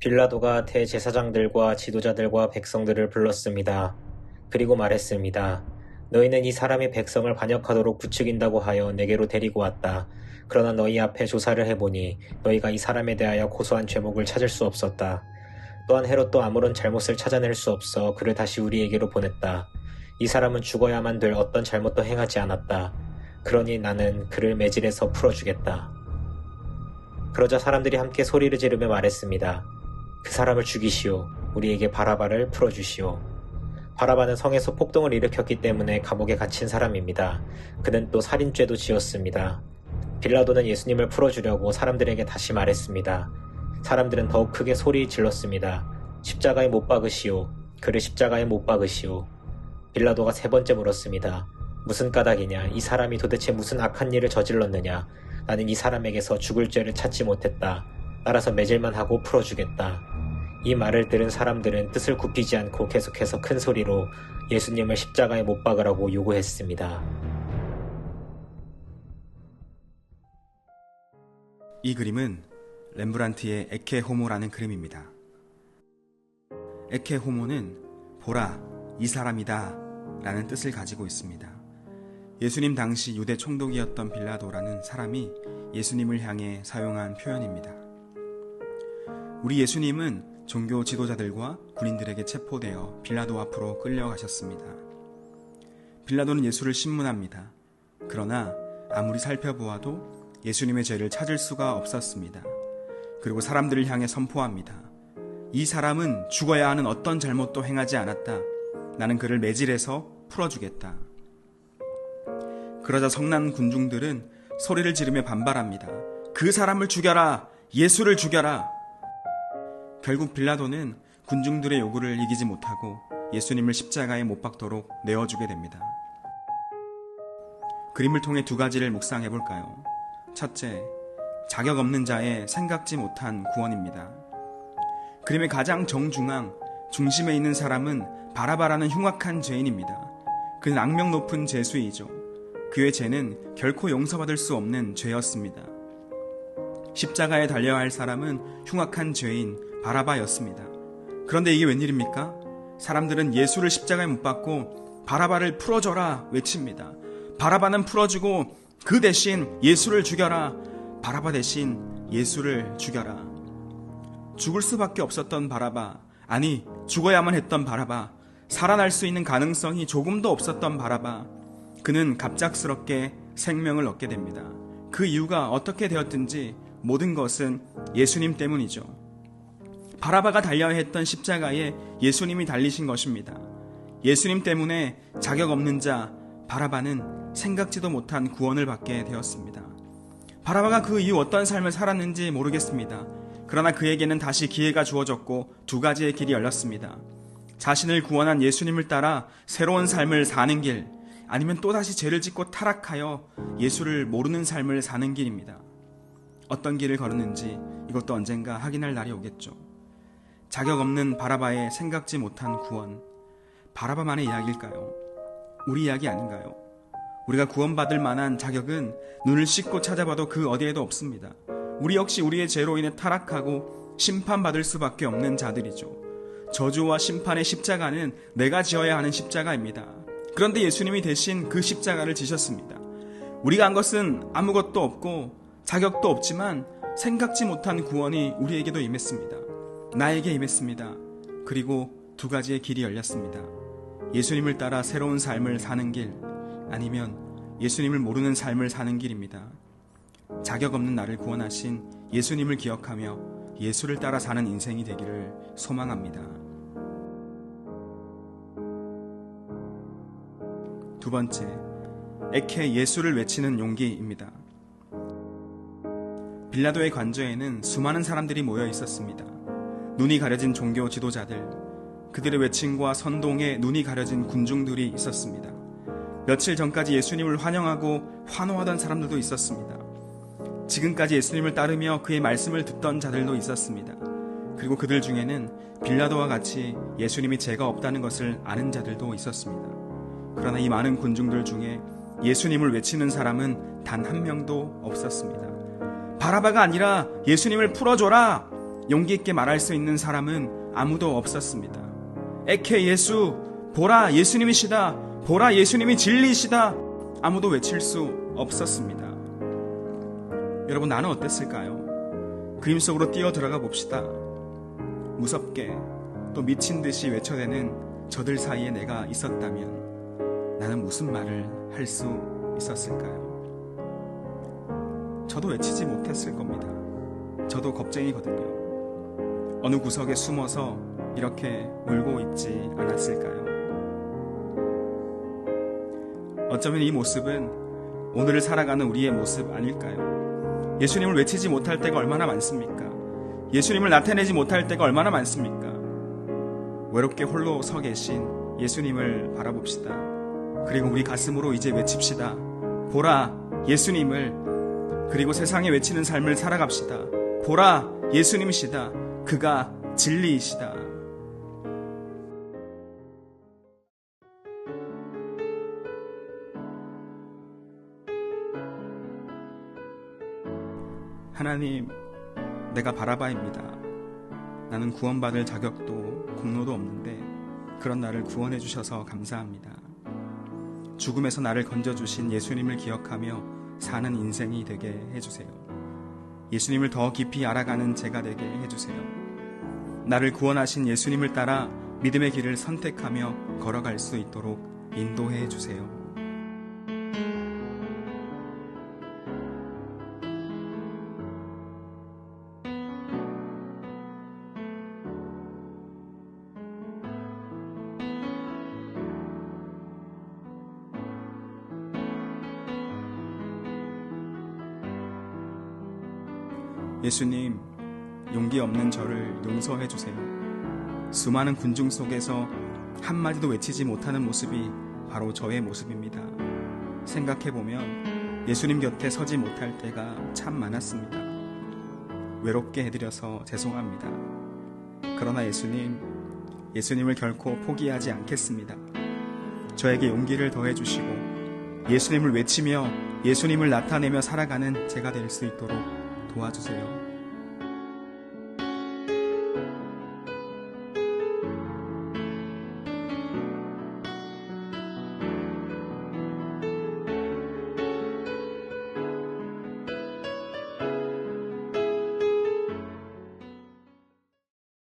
빌라도가 대제사장들과 지도자들과 백성들을 불렀습니다. 그리고 말했습니다. 너희는 이 사람이 백성을 반역하도록 부추긴다고 하여 내게로 데리고 왔다. 그러나 너희 앞에 조사를 해보니 너희가 이 사람에 대하여 고소한 죄목을 찾을 수 없었다. 또한 헤롯도 아무런 잘못을 찾아낼 수 없어 그를 다시 우리에게로 보냈다. 이 사람은 죽어야만 될 어떤 잘못도 행하지 않았다. 그러니 나는 그를 매질해서 풀어주겠다. 그러자 사람들이 함께 소리를 지르며 말했습니다. 그 사람을 죽이시오. 우리에게 바라바를 풀어주시오. 바라바는 성에서 폭동을 일으켰기 때문에 감옥에 갇힌 사람입니다. 그는 또 살인죄도 지었습니다. 빌라도는 예수님을 풀어주려고 사람들에게 다시 말했습니다. 사람들은 더욱 크게 소리 질렀습니다. 십자가에 못 박으시오. 그를 십자가에 못 박으시오. 빌라도가 세 번째 물었습니다. 무슨 까닭이냐? 이 사람이 도대체 무슨 악한 일을 저질렀느냐? 나는 이 사람에게서 죽을 죄를 찾지 못했다. 따라서 매질만 하고 풀어주겠다. 이 말을 들은 사람들은 뜻을 굽히지 않고 계속해서 큰 소리로 예수님을 십자가에 못 박으라고 요구했습니다. 이 그림은 렘브란트의 에케 호모라는 그림입니다. 에케 호모는 보라, 이 사람이다 라는 뜻을 가지고 있습니다. 예수님 당시 유대 총독이었던 빌라도라는 사람이 예수님을 향해 사용한 표현입니다. 우리 예수님은 종교 지도자들과 군인들에게 체포되어 빌라도 앞으로 끌려가셨습니다. 빌라도는 예수를 신문합니다. 그러나 아무리 살펴보아도 예수님의 죄를 찾을 수가 없었습니다. 그리고 사람들을 향해 선포합니다. 이 사람은 죽어야 하는 어떤 잘못도 행하지 않았다. 나는 그를 매질해서 풀어주겠다. 그러자 성난 군중들은 소리를 지르며 반발합니다. 그 사람을 죽여라! 예수를 죽여라! 결국 빌라도는 군중들의 요구를 이기지 못하고 예수님을 십자가에 못 박도록 내어주게 됩니다. 그림을 통해 두 가지를 묵상해 볼까요? 첫째, 자격 없는 자의 생각지 못한 구원입니다. 그림의 가장 정중앙, 중심에 있는 사람은 바라바라는 흉악한 죄인입니다. 그는 악명 높은 죄수이죠. 그의 죄는 결코 용서받을 수 없는 죄였습니다. 십자가에 달려야 할 사람은 흉악한 죄인 바라바였습니다. 그런데 이게 웬일입니까? 사람들은 예수를 십자가에 못 박고 바라바를 풀어줘라 외칩니다. 바라바는 풀어주고 그 대신 예수를 죽여라. 바라바 대신 예수를 죽여라. 죽을 수밖에 없었던 바라바, 아니 죽어야만 했던 바라바, 살아날 수 있는 가능성이 조금도 없었던 바라바, 그는 갑작스럽게 생명을 얻게 됩니다. 그 이유가 어떻게 되었든지 모든 것은 예수님 때문이죠. 바라바가 달려야 했던 십자가에 예수님이 달리신 것입니다. 예수님 때문에 자격 없는 자 바라바는 생각지도 못한 구원을 받게 되었습니다. 바라바가 그 이후 어떤 삶을 살았는지 모르겠습니다. 그러나 그에게는 다시 기회가 주어졌고 두 가지의 길이 열렸습니다. 자신을 구원한 예수님을 따라 새로운 삶을 사는 길, 아니면 또다시 죄를 짓고 타락하여 예수를 모르는 삶을 사는 길입니다. 어떤 길을 걸었는지 이것도 언젠가 확인할 날이 오겠죠. 자격 없는 바라바의 생각지 못한 구원, 바라바만의 이야기일까요? 우리 이야기 아닌가요? 우리가 구원받을 만한 자격은 눈을 씻고 찾아봐도 그 어디에도 없습니다. 우리 역시 우리의 죄로 인해 타락하고 심판받을 수밖에 없는 자들이죠. 저주와 심판의 십자가는 내가 지어야 하는 십자가입니다. 그런데 예수님이 대신 그 십자가를 지셨습니다. 우리가 한 것은 아무것도 없고 자격도 없지만 생각지 못한 구원이 우리에게도 임했습니다. 나에게 임했습니다. 그리고 두 가지의 길이 열렸습니다. 예수님을 따라 새로운 삶을 사는 길, 아니면 예수님을 모르는 삶을 사는 길입니다. 자격 없는 나를 구원하신 예수님을 기억하며 예수를 따라 사는 인생이 되기를 소망합니다. 두 번째, 에케 예수를 외치는 용기입니다. 빌라도의 관저에는 수많은 사람들이 모여 있었습니다. 눈이 가려진 종교 지도자들, 그들의 외침과 선동에 눈이 가려진 군중들이 있었습니다. 며칠 전까지 예수님을 환영하고 환호하던 사람들도 있었습니다. 지금까지 예수님을 따르며 그의 말씀을 듣던 자들도 있었습니다. 그리고 그들 중에는 빌라도와 같이 예수님이 죄가 없다는 것을 아는 자들도 있었습니다. 그러나 이 많은 군중들 중에 예수님을 외치는 사람은 단 한 명도 없었습니다. 바라바가 아니라 예수님을 풀어줘라! 용기 있게 말할 수 있는 사람은 아무도 없었습니다. 에케 예수, 보라 예수님이시다, 보라 예수님이 진리이시다, 아무도 외칠 수 없었습니다. 여러분, 나는 어땠을까요? 그림 속으로 뛰어 들어가 봅시다. 무섭게 또 미친 듯이 외쳐대는 저들 사이에 내가 있었다면 나는 무슨 말을 할 수 있었을까요? 저도 외치지 못했을 겁니다. 저도 겁쟁이거든요. 어느 구석에 숨어서 이렇게 울고 있지 않았을까요? 어쩌면 이 모습은 오늘을 살아가는 우리의 모습 아닐까요? 예수님을 외치지 못할 때가 얼마나 많습니까? 예수님을 나타내지 못할 때가 얼마나 많습니까? 외롭게 홀로 서 계신 예수님을 바라봅시다. 그리고 우리 가슴으로 이제 외칩시다. 보라 예수님을. 그리고 세상에 외치는 삶을 살아갑시다. 보라 예수님이시다. 그가 진리이시다. 하나님, 내가 바라바입니다. 나는 구원받을 자격도 공로도 없는데 그런 나를 구원해 주셔서 감사합니다. 죽음에서 나를 건져주신 예수님을 기억하며 사는 인생이 되게 해주세요. 예수님을 더 깊이 알아가는 제가 되게 해주세요. 나를 구원하신 예수님을 따라 믿음의 길을 선택하며 걸어갈 수 있도록 인도해 주세요. 예수님, 용기 없는 저를 용서해 주세요. 수많은 군중 속에서 한마디도 외치지 못하는 모습이 바로 저의 모습입니다. 생각해보면 예수님 곁에 서지 못할 때가 참 많았습니다. 외롭게 해드려서 죄송합니다. 그러나 예수님을 결코 포기하지 않겠습니다. 저에게 용기를 더해주시고 예수님을 외치며 예수님을 나타내며 살아가는 제가 될 수 있도록 도와주세요.